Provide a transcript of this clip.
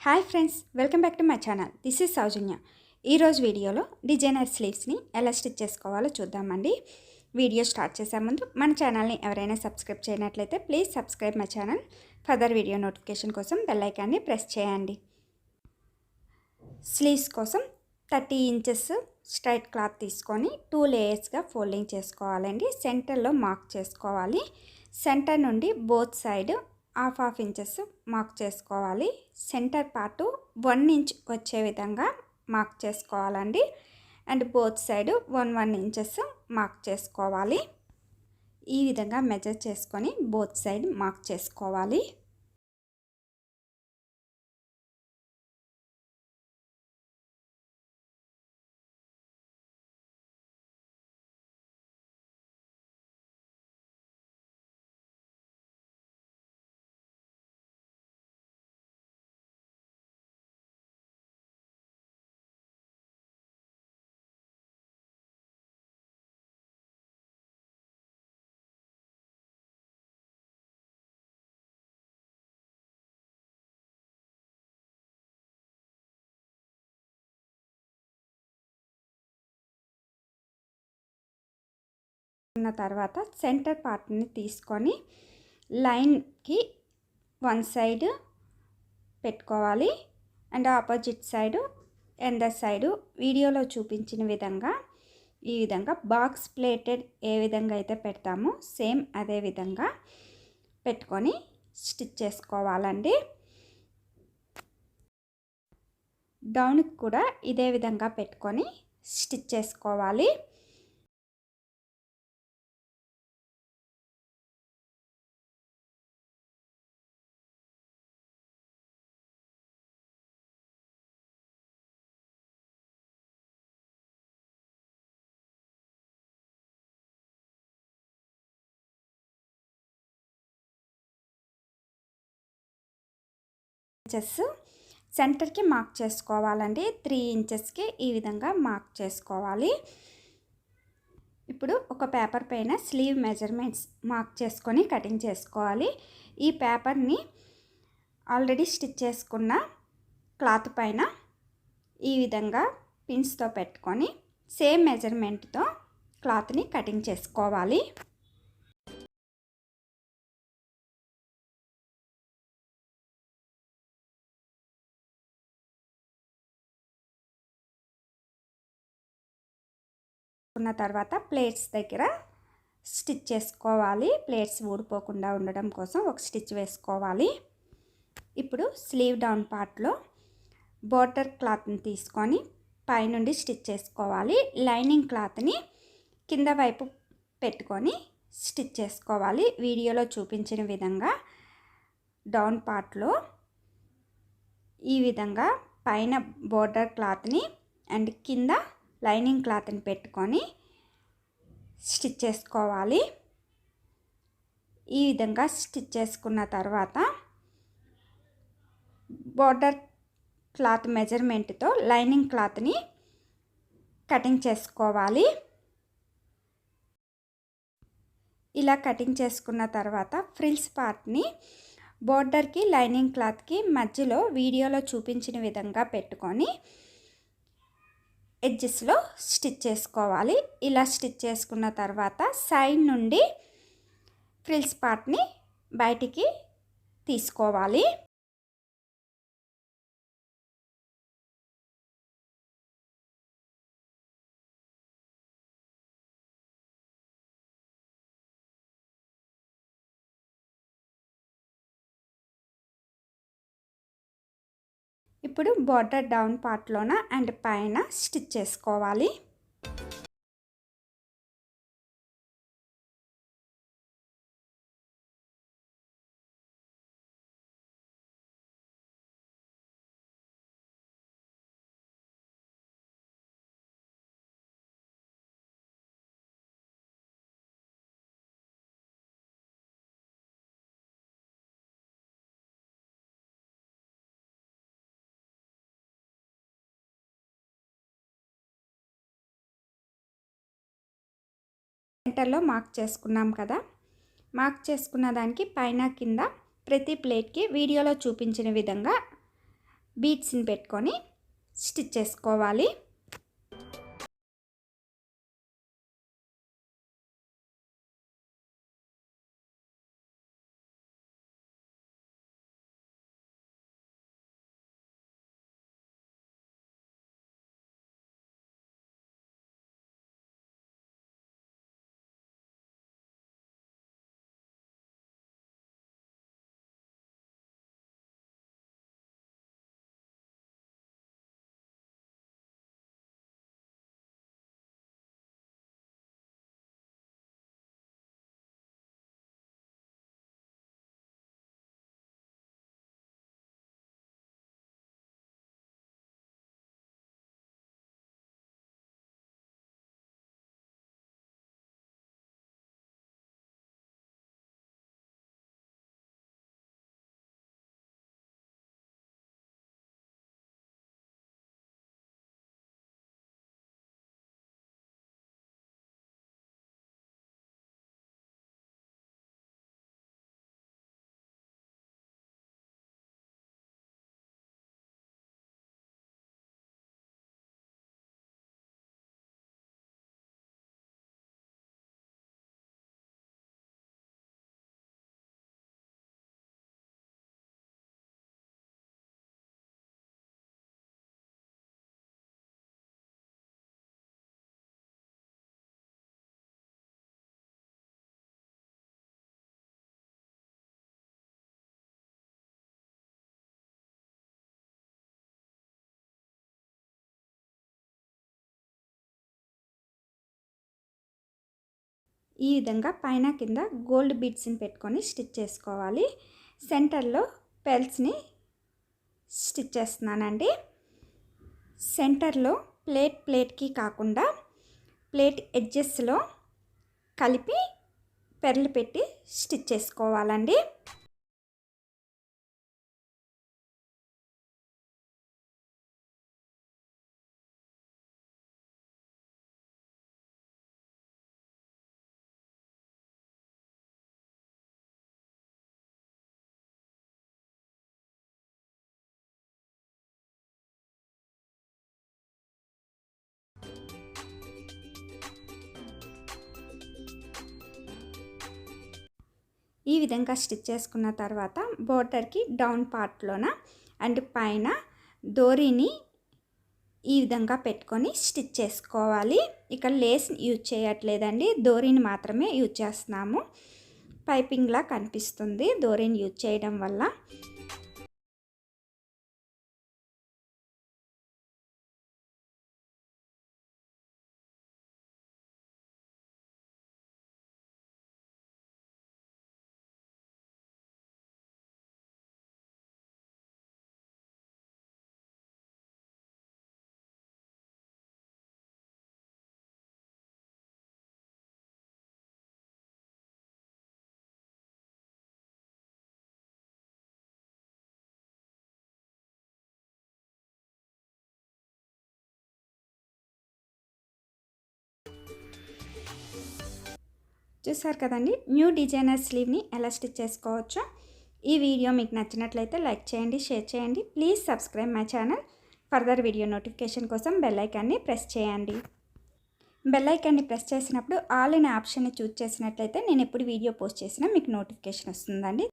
Hi friends, welcome back to my channel. This is Soujanya. ఈరోజు వీడియోలో designer స్లీవ్స్ని ఎలా stitch చేసుకోవాలో చూద్దామండి. వీడియో స్టార్ట్ చేసే ముందు మన ఛానల్ని ఎవరైనా సబ్స్క్రైబ్ చేయనట్లయితే please subscribe my channel. Further video notification కోసం బెల్ ఐకాన్ని ప్రెస్ చేయండి. స్లీవ్స్ కోసం 30 ఇంచెస్ స్ట్రైట్ క్లాత్ తీసుకొని 2 లేయర్స్గా ఫోల్డింగ్ చేసుకోవాలండి. సెంటర్లో మార్క్ చేసుకోవాలి. సెంటర్ నుండి both side half inches mark చేసుకోవాలి. సెంటర్ పార్టు 1 ఇంచ్ వచ్చే విధంగా మార్క్ చేసుకోవాలండి. And both side 1 inches mark చేసుకోవాలి. ఈ విధంగా మెజర్ చేసుకొని బోత్ సైడ్ మార్క్ చేసుకోవాలి. తర్వాత సెంటర్ పార్ట్ని తీసుకొని లైన్కి 1 సైడ్ పెట్టుకోవాలి. And opposite side Ender side వీడియోలో చూపించిన విధంగా ఈ విధంగా బాక్స్ ప్లేటెడ్ ఏ విధంగా అయితే పెడతామో సేమ్ అదే విధంగా పెట్టుకొని స్టిచ్ చేసుకోవాలండి. డౌన్కి కూడా ఇదే విధంగా పెట్టుకొని స్టిచ్ చేసుకోవాలి. ఇంచెస్ సెంటర్కి మార్క్ చేసుకోవాలండి. 3 ఇంచెస్కి ఈ విధంగా మార్క్ చేసుకోవాలి. ఇప్పుడు ఒక పేపర్ పైన స్లీవ్ మెజర్మెంట్స్ మార్క్ చేసుకొని కటింగ్ చేసుకోవాలి. ఈ పేపర్ని ఆల్రెడీ స్టిచ్ చేసుకున్న క్లాత్ పైన ఈ విధంగా పిన్స్తో పెట్టుకొని సేమ్ మెజర్మెంట్తో క్లాత్ని కటింగ్ చేసుకోవాలి. తర్వాత ప్లేట్స్ దగ్గర స్టిచ్ చేసుకోవాలి. ప్లేట్స్ ఊడిపోకుండా ఉండడం కోసం ఒక స్టిచ్ వేసుకోవాలి. ఇప్పుడు స్లీవ్ డౌన్ పార్ట్లో బోర్డర్ క్లాత్ని తీసుకొని పైనుండి స్టిచ్ చేసుకోవాలి. లైనింగ్ క్లాత్ని కింద వైపు పెట్టుకొని స్టిచ్ చేసుకోవాలి. వీడియోలో చూపించిన విధంగా డౌన్ పార్ట్లో ఈ విధంగా పైన బోర్డర్ క్లాత్ని అండ్ కింద లైనింగ్ క్లాత్ని పెట్టుకొని స్టిచ్ చేసుకోవాలి. ఈ విధంగా స్టిచ్ చేసుకున్న తర్వాత బోర్డర్ క్లాత్ మెజర్మెంట్తో లైనింగ్ క్లాత్ని కటింగ్ చేసుకోవాలి. ఇలా కటింగ్ చేసుకున్న తర్వాత ఫ్రిల్స్ పార్ట్ని బోర్డర్కి లైనింగ్ క్లాత్కి మధ్యలో వీడియోలో చూపించిన విధంగా పెట్టుకొని ఎడ్జెస్లో స్టిచ్ చేసుకోవాలి. ఇలా స్టిచ్ చేసుకున్న తర్వాత సైడ్ నుండి ఫ్రిల్స్ పార్ట్ని బయటికి తీసుకోవాలి. ఇప్పుడు బోర్డర్ డౌన్ పార్ట్లోన అండ్ పైన స్టిచ్ చేసుకోవాలి. సెంటర్లో మార్క్ చేసుకున్నాం కదా, మార్క్ చేసుకున్న దానికి పైన కింద ప్రతి ప్లేట్కి వీడియోలో చూపించిన విధంగా బీడ్స్ని పెట్టుకొని స్టిచ్ చేసుకోవాలి. ఈ విధంగా పైన కింద గోల్డ్ బీడ్స్ని పెట్టుకొని స్టిచ్ చేసుకోవాలి. సెంటర్లో పెల్స్ని స్టిచ్ చేస్తున్నానండి. సెంటర్లో ప్లేట్కి కాకుండా ప్లేట్ ఎడ్జెస్లో కలిపి పెర్లు పెట్టి స్టిచ్ చేసుకోవాలండి. ఈ విధంగా స్టిచ్ చేసుకున్న తర్వాత బోర్డర్కి డౌన్ పార్ట్లోన అండ్ పైన డోరీని ఈ విధంగా పెట్టుకొని స్టిచ్ చేసుకోవాలి. ఇక్కడ లేస్ యూజ్ చేయట్లేదండి, డోరీని మాత్రమే యూజ్ చేస్తున్నాము. పైపింగ్లా కనిపిస్తుంది డోరీని యూజ్ చేయడం వల్ల. చూసారు కదండి న్యూ డిజైనర్ స్లీవ్ని ఎలా స్టిచ్ చేసుకోవచ్చో. ఈ వీడియో మీకు నచ్చినట్లయితే లైక్ చేయండి, షేర్ చేయండి. Please subscribe my channel. Further video notification కోసం బెల్ ఐకాన్ని ప్రెస్ చేయండి. బెల్ ఐకాన్ని ప్రెస్ చేసినప్పుడు ఆల్ అనే ఆప్షన్ని చూస్ చేసినట్లయితే నేను ఎప్పుడు వీడియో పోస్ట్ చేసినా మీకు నోటిఫికేషన్ వస్తుందండి.